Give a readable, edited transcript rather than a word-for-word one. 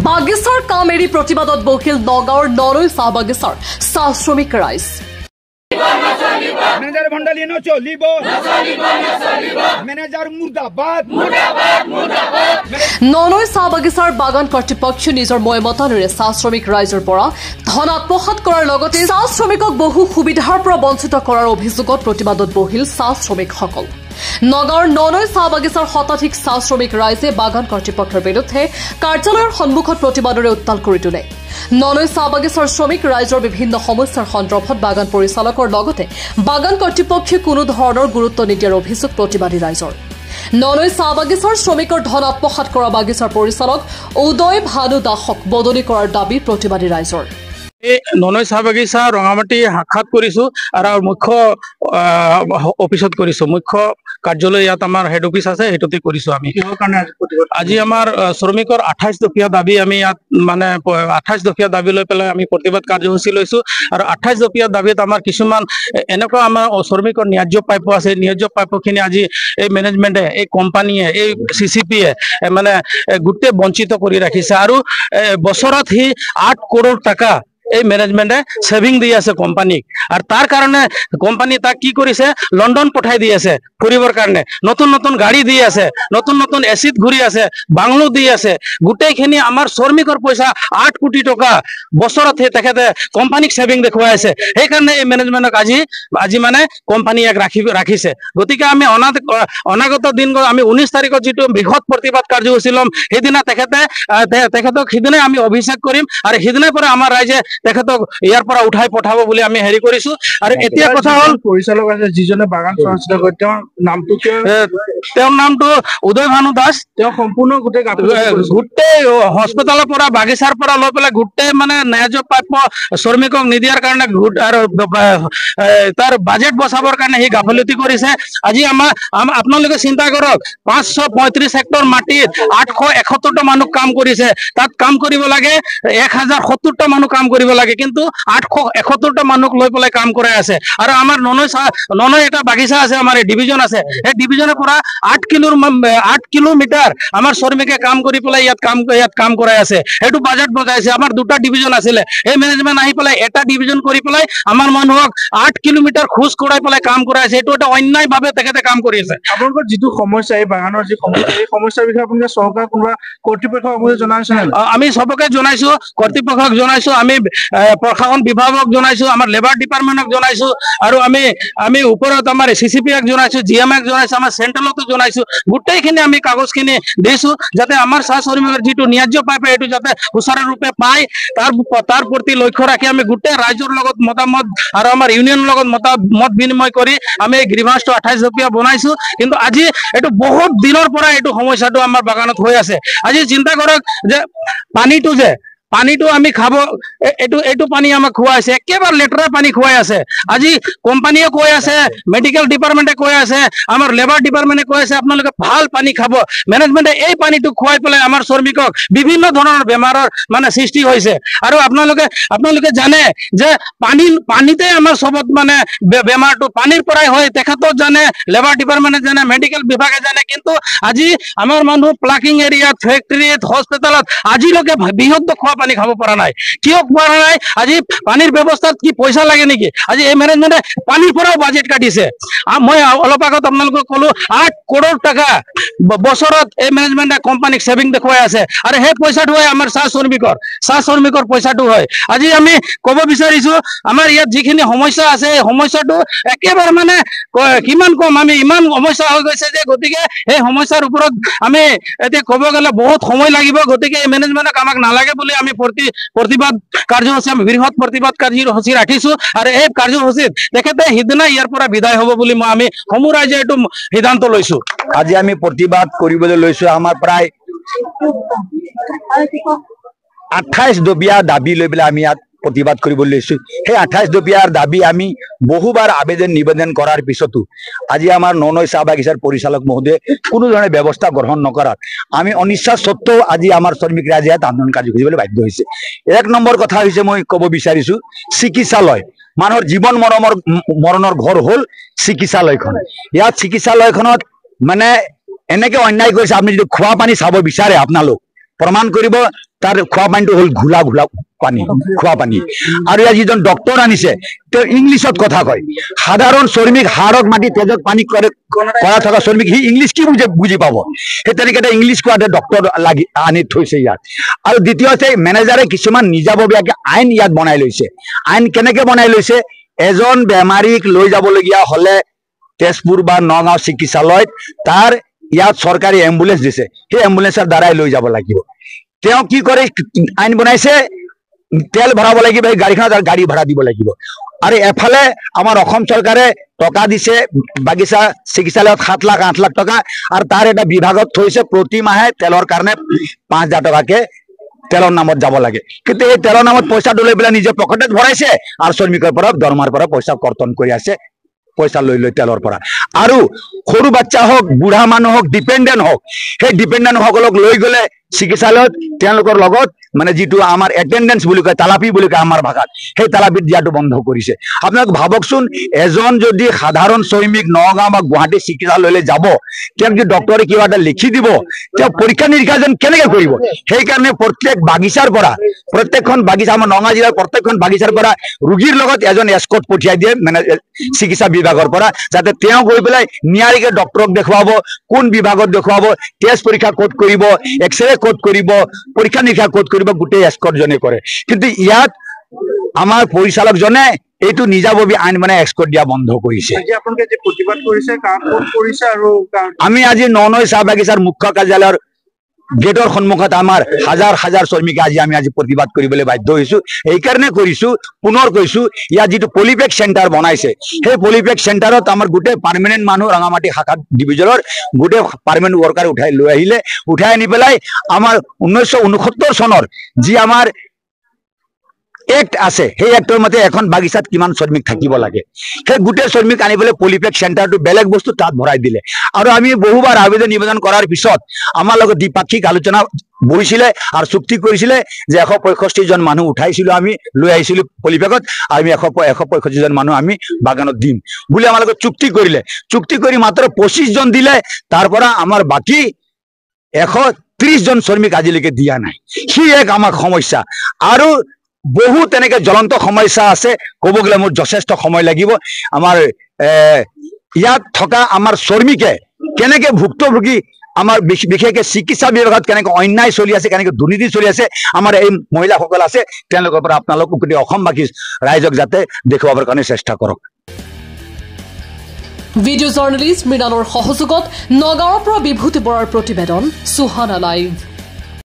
বাগিচাৰ কাম এৰি প্ৰতিবাদত বহিল নগাঁৱৰ নৰৈ চাহ বাগিচাৰ চাহ শ্ৰমিক ৰাইজ। मैनेजर भंडाली नो चलिब मैनेजर मुर्दाबाद নৰৈ চাহ বাগিচাৰ বাগান কৰ্তৃপক্ষই নিজৰ মতানুৰে চাহ শ্ৰমিক ৰাইজৰ পৰা ধন আত্মসাৎ কৰাৰ লগতে চাহ শ্ৰমিকক বহু সুবিধাৰ পৰা বঞ্চিত কৰাৰ অভিযোগত প্ৰতিবাদত বহিল চাহ শ্ৰমিকসকল। নগাঁৱৰ নৰৈ চাহ বাগিচাৰ শতাধিক চাহ শ্ৰমিক ৰাইজে বাগান কৰ্তৃপক্ষৰ বিৰুদ্ধে কাৰ্যালয়ৰ সন্মুখত প্ৰতিবাদৰে উত্তাল কৰি তোলে। নৰৈ চাহ বাগিচাৰ শ্ৰমিক ৰাইজৰ বিভিন্ন সমস্যাৰ সন্দৰ্ভত বাগান পৰিচালকৰ লগতে বাগান কৰ্তৃপক্ষই কোনো ধৰণৰ গুৰুত্ব নিদিয়াৰ অভিযোগ প্ৰতিবাদী ৰাইজৰ। নৰৈ চাহ বাগিচাৰ শ্ৰমিকৰ ধন আত্মসাৎ কৰা বাগিচাৰ পৰিচালক উদয় ভানু দাসক বদলি কৰাৰ দাবী প্ৰতিবাদী ৰাইজৰ। নৰৈ চাহ বাগিচা ৰঙামাটি সাক্ষাৎ কৰিছো আৰু মুখ্য অফিচত কৰিছো। মুখ্য কাৰ্যালয় ইয়াত আমাৰ হেড অফিচ আছে, সেইটোতে কৰিছো। আমি আজি আমাৰ শ্ৰমিকৰ 28 দফীয়া দাবী আমি ইয়াত মানে 28 দফীয়া দাবী লৈ পেলাই আমি প্ৰতিবাদ কাৰ্যসূচী লৈছো। আৰু 28 দফীয়া দাবীত আমাৰ কিছুমান এনেকুৱা আমাৰ শ্ৰমিকৰ ন্যায্য প্ৰাপ্য আছে। ন্যায্য প্ৰাপ্যখিনি আজি এই মেনেজমেণ্টে, এই কোম্পানীয়ে, এই CCPয়ে মানে গোটেই বঞ্চিত কৰি ৰাখিছে। আৰু বছৰত সি 8 কৰোৰ টকা এই মেনেজমেণ্টে সেভিং দি আছে কোম্পানীক। আৰু তাৰ কাৰণে কোম্পানী তাক কি কৰিছে, লণ্ডন পঠাই দি আছে ফুৰিবৰ কাৰণে। নতুন নতুন গাড়ী দি আছে, নতুন নতুন এচিড ঘূৰি আছে, বাংলো দি আছে। গোটেইখিনি আমাৰ শ্ৰমিকৰ পইচা 8 কোটি টকা বছৰত তেখেতে কোম্পানীক সেভিং দেখুৱাই আছে। সেইকাৰণে এই মেনেজমেণ্টক আজি মানে কোম্পানীক ৰাখিছে। গতিকে আমি অনাগত দিন আমি 19 তাৰিখত যিটো বৃহৎ প্ৰতিবাদ কাৰ্যসূচী ল'ম, সেইদিনা তেখেতক সিদিনাই আমি অভিষেক কৰিম। আৰু সিদিনাৰ পৰা আমাৰ ৰাইজে তেখেতক ইয়াৰ পৰা উঠাই পঠাব বুলি আমি হেৰি কৰিছো। আৰু এতিয়া কথা হ'ল, পৰিচালক আছে যিজনে বাগান চলাচল কৰে, তেওঁৰ নামটো উদয় ভানু দাস। তেওঁ সম্পূৰ্ণ গোটেই হস্পিটালৰ পৰা বাগিচাৰ পৰা লৈ পেলাই গোটেই মানে ন্যায্য প্ৰাপ্য শ্ৰমিকক নিদিয়াৰ কাৰণে আৰু তাৰ বাজেট বচাবৰ কাৰণে সি গাফিলতি কৰিছে। আজি আপোনালোকে চিন্তা কৰক, 535 হেক্টৰ মাটিত 871টা মানুহ কাম কৰিছে। তাত কাম কৰিব লাগে 1070টা মানুহ কাম কৰিব লাগে, কিন্তু 871টা মানুহক লৈ পেলাই কাম কৰাই আছে। আৰু আমাৰ নৰৈ এটা বাগিচা আছে, আমাৰ ডিভিজন আছে। সেই ডিভিজনৰ পৰা 8 কিলোমিটাৰ আমাৰ শ্ৰমিকে কাম কৰি পেলাই ইয়াত কাম কৰাই আছে। সেইটো বাজেট বজাইছে। আমাৰ 2টা ডিভিজন আছিলে, এই মেনেজমেণ্ট আহি পেলাই এটা ডিভিজন কৰি পেলাই আমাৰ মানুহক 8 কিলোমিটাৰ খোজ কৰাই পেলাই কাম কৰাই আছে। এইটো এটা অন্যায়ভাৱে তেখেতে কাম কৰি আছে। আপোনালোকৰ যিটো সমস্যা, এই বাগানৰ যি সমস্যা, এই সমস্যাৰ বিষয়ে আপোনালোকে চৰকাৰ কোনোবা কৰ্তৃপক্ষক জনাইছে? আমি সবকে জনাইছো, কৰ্তৃপক্ষক জনাইছো, আমি প্ৰশাসন বিভাগক জনাইছো, আমাৰ লেবাৰ ডিপাৰ্টমেণ্টক জনাইছো, আৰু আমি ওপৰত আমাৰ CCPক জনাইছো, GMক জনাইছো, আমাৰ চেণ্ট্ৰেলতো জনাইছো। গোটেইখিনি আমি কাগজখিনি দিছো যাতে আমাৰ চাহ শ্ৰমিকৰ যিটো ন্যায্য প্ৰাপ্য এইটো যাতে সুচাৰুৰূপে পায়, তাৰ প্ৰতি লক্ষ্য ৰাখি আমি গোটেই ৰাইজৰ লগত মতামত আৰু আমাৰ ইউনিয়নৰ লগত মত বিনিময় কৰি আমি এই গ্ৰিভান্সটো 28 দফীয়া বনাইছো। কিন্তু আজি এইটো বহুত দিনৰ পৰা এইটো সমস্যাটো আমাৰ বাগানত হৈ আছে। আজি চিন্তা কৰক যে পানীটো আমি খাব, এইটো পানী আমাক খুৱাইছে, একেবাৰে লেতেৰা পানী খুৱাই আছে। আজি কোম্পানীয়ে কৈ আছে, মেডিকেল ডিপাৰ্টমেণ্টে কৈ আছে, আমাৰ লেবাৰ ডিপাৰ্টমেণ্টে কৈ আছে আপোনালোকে ভাল পানী খাব। মেনেজমেণ্টে এই পানীটো খুৱাই পেলাই আমাৰ শ্ৰমিকক বিভিন্ন ধৰণৰ বেমাৰৰ মানে সৃষ্টি হৈছে। আৰু আপোনালোকে জানে যে পানীতে আমাৰ চবত মানে বেমাৰটো পানীৰ পৰাই হয়। তেখেতক জানে, লেবাৰ ডিপাৰ্টমেণ্টে জানে, মেডিকেল বিভাগে জানে। কিন্তু আজি আমাৰ মানুহ প্লাকিং এৰিয়াত, ফেক্টৰীত, হস্পিটেলত আজিলৈকে বৃহৎ খোৱা পানী খাব পৰা নাই। কিয় পৰা নাই? আজি পানীৰ ব্যৱস্থাত কি পইচা লাগে নেকি? আজি এই মেনেজমেণ্টে পানীৰ পৰাও বাজেট কাটিছে। মই অলপ আগত আপোনালোকক ক'লো 8 কৰোৰ টকা বছৰত এই মেনেজমেণ্টে কোম্পানীক সেভিং দেখুৱাই আছে। আৰু সেই পইচাটো হয় আমাৰ চাহ শ্ৰমিকৰ পইচাটো হয়। আজি আমি ক'ব বিচাৰিছো, আমাৰ ইয়াত যিখিনি সমস্যা আছে, এই সমস্যাটো একেবাৰে মানে কিমান কম, আমি ইমান সমস্যা হৈ গৈছে যে গতিকে এই সমস্যাৰ ওপৰত আমি এতিয়া ক'ব গ'লে বহুত সময় লাগিব। গতিকে এই মেনেজমেণ্টক আমাক নালাগে বুলি আমি প্ৰতিবাদ কাৰ্যসূচী, আমি বৃহৎ প্ৰতিবাদ কাৰ্যসূচী ৰাখিছো। আৰু এই কাৰ্যসূচীত তেখেতে সিদিনা ইয়াৰ পৰা বিদায় হ'ব বুলি আমি সমূহ ৰাইজে এইটো সিদ্ধান্ত লৈছো। আজি আমি প্ৰতিবাদ কৰিবলৈ লৈছো। আমাৰ প্ৰায় 28 দফীয়া দাবী লৈ পেলাই আমি ইয়াত প্ৰতিবাদ কৰিবলৈ লৈছো। সেই 28 দফীয়াৰ দাবী আমি বহুবাৰ নিবেদন কৰাৰ পিছতো আজি আমাৰ নৰৈ চাহ বাগিচাৰ পৰিচালক মহোদয়ে কোনো ধৰণৰ ব্যৱস্থা গ্ৰহণ নকৰাত আমি অনিচ্ছা সত্ত্বেও আজি আমাৰ শ্ৰমিক ৰাইজে ইয়াত আন্দোলন কাৰ্যসূচী কৰিবলৈ বাধ্য হৈছে। 1 নম্বৰ কথা হৈছে, মই ক'ব বিচাৰিছো, চিকিৎসালয়, মানুহৰ জীৱন মৰণৰ ঘৰ হ'ল চিকিৎসালয়খন। ইয়াত চিকিৎসালয়খনত মানে এনেকে অন্যায় কৰিছে। আপুনি যদি খোৱা পানী চাব বিচাৰে, আপোনালোক প্ৰমাণ কৰিব তাৰ খোৱা পানীটো হ'ল ঘোলা ঘোলা পানী খোৱা পানী আৰু ইয়াৰ যিজন ডক্তৰ আনিছে তেওঁ ইংলিছত কথা কয় সাধাৰণ শ্ৰমিক হাড়ক মাটি তেজত পানী কৰা থকা শ্ৰমিক সি ইংলিছ কি বুজি পাব সেই তেনেকে এটা ইংলিছ কোৱাতে ডক্তৰ লাগি আনি থৈছে ইয়াত আৰু দ্বিতীয়তে মেনেজাৰে কিছুমান নিজাববীয়াকে আইন ইয়াত বনাই লৈছে আইন কেনেকে বনাই লৈছে এজন বেমাৰীক লৈ যাবলগীয়া হলে তেজপুৰ বা নগাঁও চিকিৎসালয়ত তাৰ ইয়াত চৰকাৰী এম্বুলেন্স দিছে সেই এম্বুলেন্সৰ দ্বাৰাই লৈ যাব লাগিব তেওঁ কি কৰে আইন বনাইছে তেল ভৰাব লাগিব এই গাড়ীখনত আৰু গাড়ী ভাড়া দিব লাগিব আৰু এফালে আমাৰ অসম চৰকাৰে টকা দিছে বাগিচা চিকিৎসালয়ত 7 লাখ 8 লাখ টকা আৰু তাৰ এটা বিভাগত থৈছে প্ৰতি মাহে তেলৰ কাৰণে 5000 টকাকে তেলৰ নামত যাব লাগে কিন্তু এই তেলৰ নামত পইচাটো লৈ পেলাই নিজে পকেটত ভৰাইছে আৰু শ্ৰমিকৰ পৰা দৰমাৰ পৰা পইচা কৰ্তন কৰি আছে পইচা লৈ লৈ তেলৰ পৰা আৰু সৰু বাচ্চা হওক বুঢ়া মানুহ হওক ডিপেন্ডেন্ট হওক সেই ডিপেন্ডেন্ট সকলক লৈ গলে চিকিৎসালয়ত তেওঁলোকৰ লগত মানে যিটো আমাৰ এটেন্ডেন্স বুলি কয় তালাপি বুলি কয় আমাৰ ভাষাত সেই তালাপিত দিয়াটো বন্ধ কৰিছে আপোনাক ভাবকচোন এজন যদি সাধাৰণ শ্ৰমিক নগাঁও বা গুৱাহাটী চিকিৎসালয়লৈ যাব তেওঁক যদি ডক্টৰে কিবা এটা লিখি দিব তেওঁ পৰীক্ষা নিৰীক্ষা যেন কেনেকে কৰিব সেইকাৰণে প্ৰত্যেক বাগিচাৰ পৰা প্ৰত্যেকখন বাগিচা আমাৰ নগাঁও জিলাৰ প্ৰত্যেকখন বাগিচাৰ পৰা ৰোগীৰ লগত এজন এস্কৰ্ট পঠিয়াই দিয়ে মানে চিকিৎসা বিভাগৰ পৰা যাতে তেওঁ গৈ পেলাই নিয়াৰিকে ডক্টৰক দেখুৱাব কোন বিভাগত দেখুৱাব টেষ্ট পৰীক্ষা ক'ত কৰিব এক্সৰে ক'ত কৰিব পৰীক্ষা নিৰীক্ষা ক'ত কৰিব গোটেই এস্কৰ্ট জনে কৰে কিন্তু ইয়াত আমাৰ পৰিচালকজনে এইটো নিজাববী আইন মানে এক্সকৰ্ট দিয়া বন্ধ কৰিছে আমি আজি ননৈ চাহ বাগিচাৰ মুখ্য কাৰ্যালয়ৰ গেটৰ সন্মুখত আমাৰ হাজাৰ হাজাৰ শ্ৰমিকে আমি আজি প্ৰতিবাদ কৰিবলৈ বাধ্য হৈছো এইকাৰণে কৰিছো পুনৰ কৈছো ইয়াত যিটো পলিপেক চেণ্টাৰ বনাইছে সেই পলিপেক চেণ্টাৰত আমাৰ গোটেই পাৰ্মানেণ্ট মানুহ ৰঙামাটি শাখা ডিভিজনৰ গোটেই পাৰ্মানেণ্ট ৱৰ্কাৰ উঠাই আনি পেলাই আমাৰ 1969 চনৰ যি আমাৰ এক্ট আছে সেই এক্টৰ মতে এখন বাগিচাত কিমান শ্ৰমিক থাকিব লাগে সেই গোটেই শ্ৰমিক আনি পেলাই পলিপেক চেণ্টাৰটো বেলেগ বস্তু তাত ভৰাই দিলে আৰু আমি বহুবাৰ আবেদন নিবেদন কৰাৰ পিছত আমাৰ লগত দ্বিপাক্ষিক আলোচনা বহিছিলে আৰু চুক্তি কৰিছিলে যে 165 জন মানুহ উঠাইছিলো আমি লৈ আহিছিলো পলিপেকত আমি 165 জন মানুহ আমি বাগানত দিম বুলি আমাৰ লগত চুক্তি কৰি মাত্ৰ 25 জন দিলে তাৰ পৰা আমাৰ বাকি 130 জন শ্ৰমিক আজিলৈকে দিয়া নাই সি এক আমাৰ সমস্যা আৰু বহুত তেনেকে জ্বলন্ত সমস্যা আছে ক'ব গ'লে মোৰ যথেষ্ট সময় লাগিব আমাৰ ইয়াত থকা আমাৰ শ্ৰমিকে কেনেকে ভুক্তভোগী আমাৰ বিশেষকৈ চিকিৎসা বিভাগত কেনেকে অন্যায় চলি আছে কেনেকে দুৰ্নীতি চলি আছে আমাৰ এই মহিলাসকল আছে তেওঁলোকৰ পৰা আপোনালোক গোটেই অসমবাসী ৰাইজক যাতে দেখুৱাবৰ কাৰণে চেষ্টা কৰক ভিডিঅ' জাৰ্নেলিষ্ট মৃণালৰ সহযোগত নগাঁৱৰ পৰা বিভূতি বৰাৰ প্ৰতিবেদন সুহানা লাইভ।